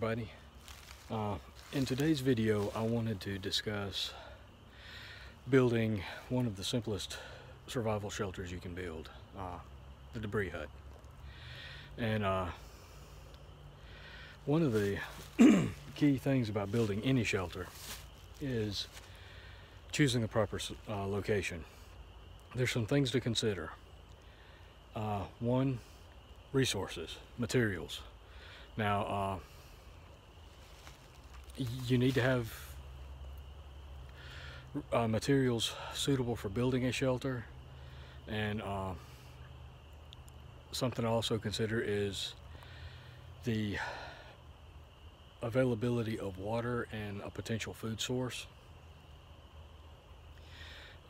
everybody. In today's video, I wanted to discuss building one of the simplest survival shelters you can build, the debris hut. And one of the key things about building any shelter is choosing the proper location. There's some things to consider. One, resources, materials. Now, you need to have materials suitable for building a shelter, and something to also consider is the availability of water and a potential food source.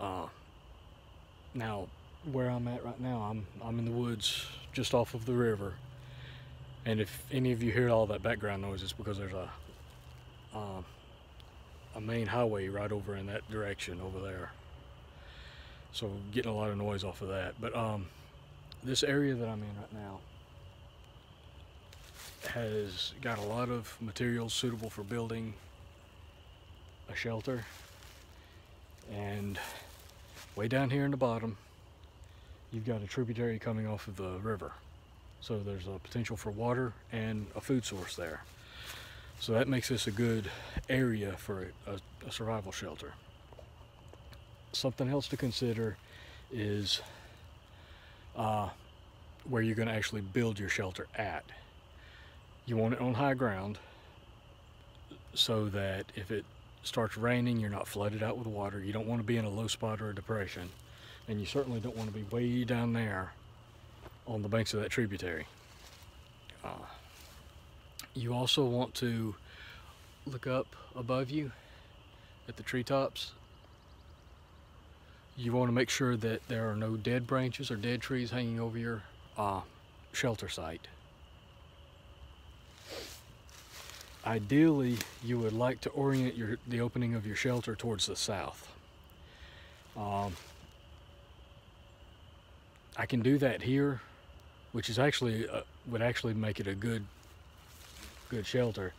Now, where I'm at right now, I'm in the woods just off of the river, and if any of you hear all that background noise, it's because there's a main highway right over in that direction over there, so getting a lot of noise off of that. But this area that I'm in right now has got a lot of materials suitable for building a shelter, and way down here in the bottom you've got a tributary coming off of the river, so there's a potential for water and a food source there. So that makes this a good area for a survival shelter. Something else to consider is where you're going to actually build your shelter at. You want it on high ground so that if it starts raining, you're not flooded out with water. You don't want to be in a low spot or a depression, and you certainly don't want to be way down there on the banks of that tributary. You also want to look up above you at the treetops. You want to make sure that there are no dead branches or dead trees hanging over your shelter site. Ideally, you would like to orient the opening of your shelter towards the south. I can do that here, which is actually would actually make it a good shelter.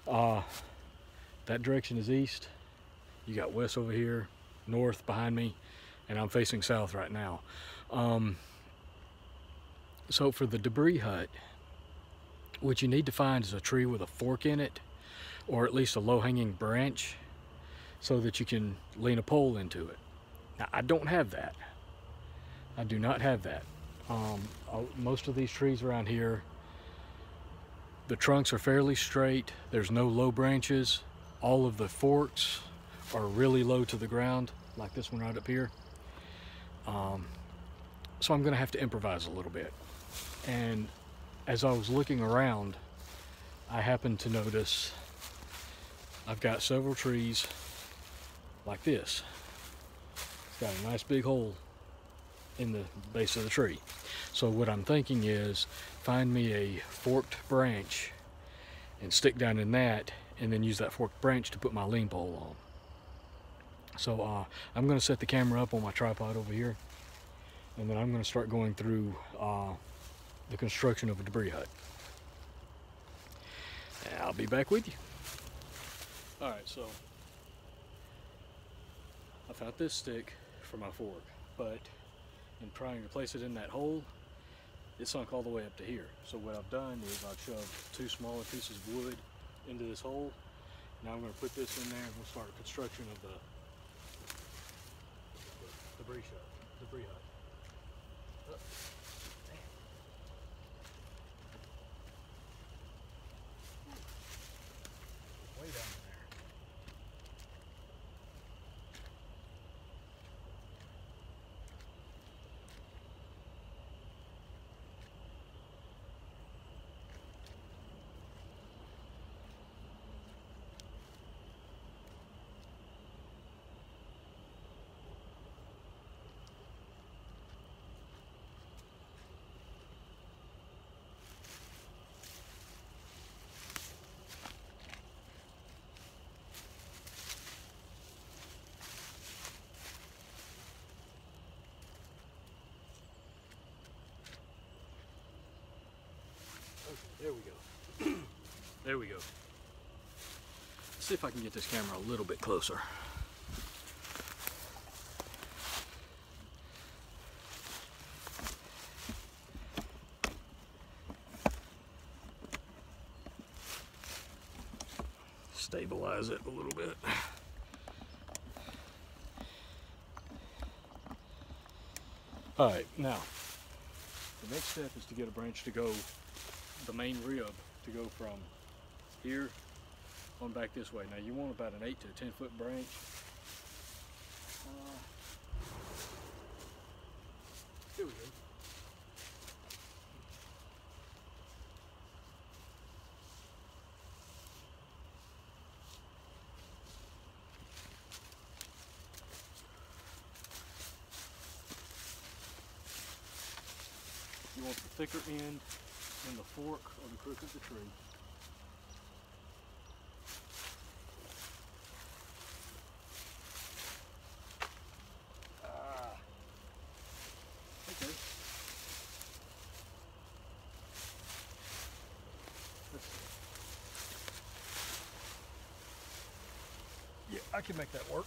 That direction is east. You got west over here, north behind me, and I'm facing south right now. So for the debris hut, what you need to find is a tree with a fork in it, or at least a low-hanging branch, so that you can lean a pole into it. Now, I don't have that. I do not have that. Most of these trees around here, the trunks are fairly straight. There's no low branches. All of the forks are really low to the ground, like this one right up here. So I'm gonna have to improvise a little bit. And as I was looking around, I happened to notice I've got several trees like this. It's got a nice big hole in the base of the tree. So what I'm thinking is find me a forked branch and stick down in that, and then use that forked branch to put my lean pole on. So I'm going to set the camera up on my tripod over here, and then I'm going to start going through the construction of a debris hut. And I'll be back with you. Alright, so I found this stick for my fork, but in trying to place it in that hole, it sunk all the way up to here. So what I've done is I've shoved two smaller pieces of wood into this hole. Now I'm going to put this in there, and we'll start construction of the debris hut. Oh, way down in there. There we go. There we go. Let's see if I can get this camera a little bit closer. Stabilize it a little bit. All right, now the next step is to get a branch to go, the main rib to go from here on back this way. Now you want about an 8 to 10 foot branch. Here we go. You want the thicker end in the fork or the crook of the tree. Okay. Yeah, I can make that work.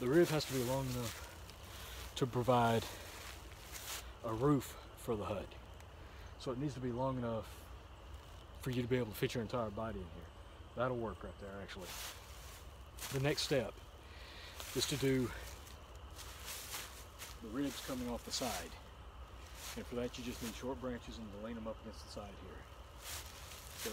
The rib has to be long enough to provide a roof for the hut. So it needs to be long enough for you to be able to fit your entire body in here. That'll work right there, actually. The next step is to do the ribs coming off the side. And for that you just need short branches and to lean them up against the side here. So,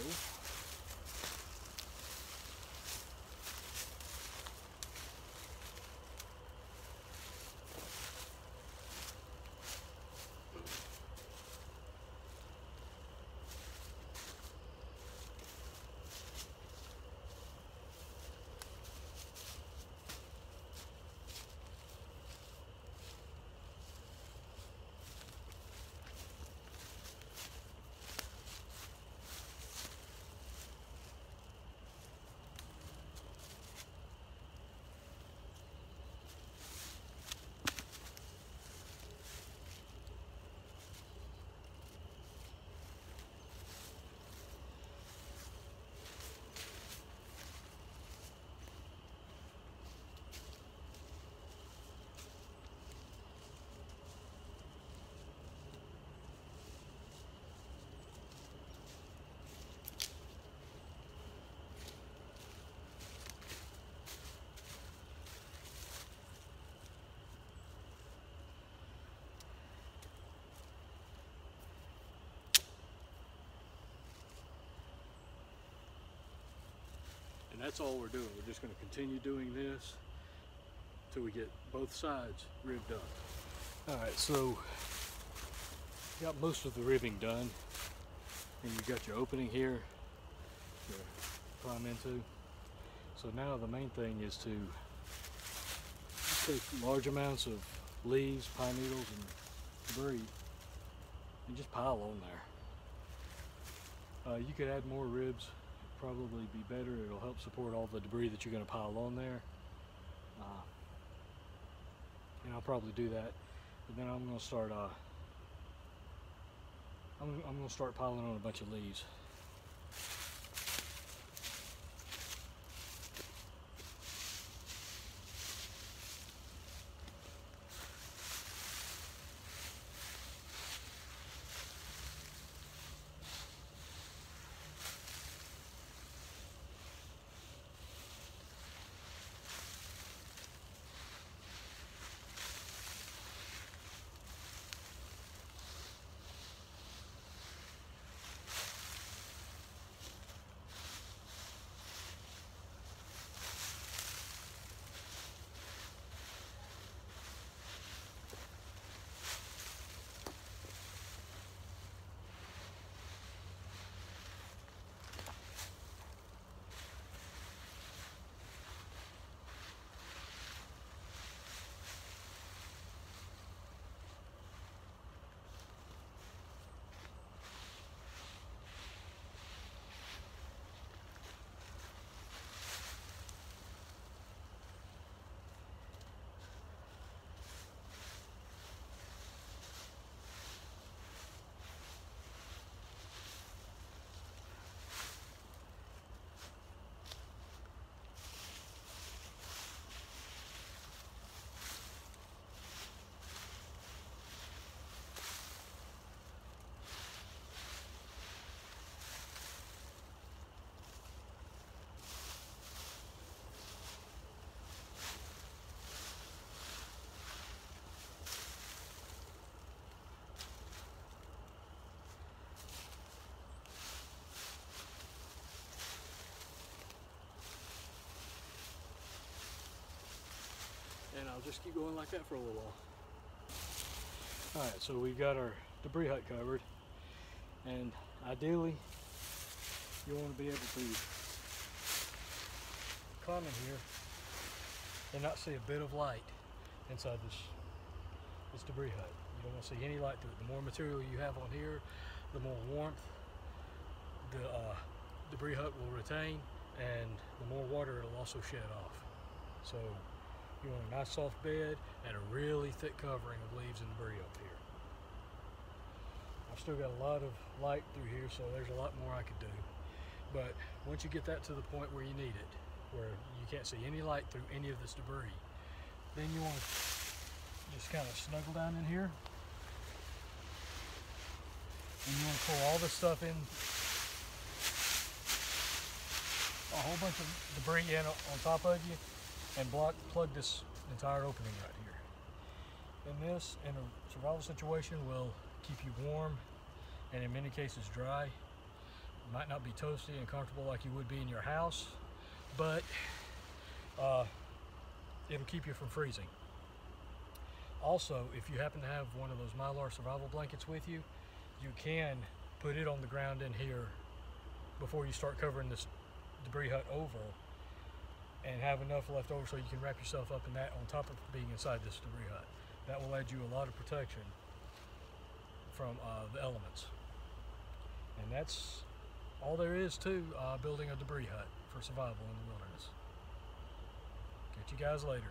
and that's all we're doing. We're just going to continue doing this till we get both sides ribbed up. All right, so got most of the ribbing done, and you got your opening here to climb into. So now the main thing is to take large amounts of leaves, pine needles, and debris, and just pile on there. You could add more ribs. Probably be better. It'll help support all the debris that you're going to pile on there. And I'll probably do that. But then I'm going to start. I'm going to start piling on a bunch of leaves. just keep going like that for a little while. All right, so we've got our debris hut covered, and ideally you want to be able to climb in here and not see a bit of light inside this debris hut. You don't want to see any light through it. The more material you have on here, the more warmth the debris hut will retain, and the more water it'll also shed off. So you want a nice soft bed and a really thick covering of leaves and debris up here. I've still got a lot of light through here, so there's a lot more I could do. But once you get that to the point where you need it, where you can't see any light through any of this debris, then you want to just kind of snuggle down in here. And you want to pull all this stuff in, a whole bunch of debris in on top of you, and plug this entire opening right here. And this, in a survival situation, will keep you warm and in many cases dry. It might not be toasty and comfortable like you would be in your house, but it'll keep you from freezing. Also, if you happen to have one of those Mylar survival blankets with you, you can put it on the ground in here before you start covering this debris hut over, and have enough left over so you can wrap yourself up in that on top of being inside this debris hut. That will add you a lot of protection from the elements. And that's all there is to building a debris hut for survival in the wilderness. Catch you guys later.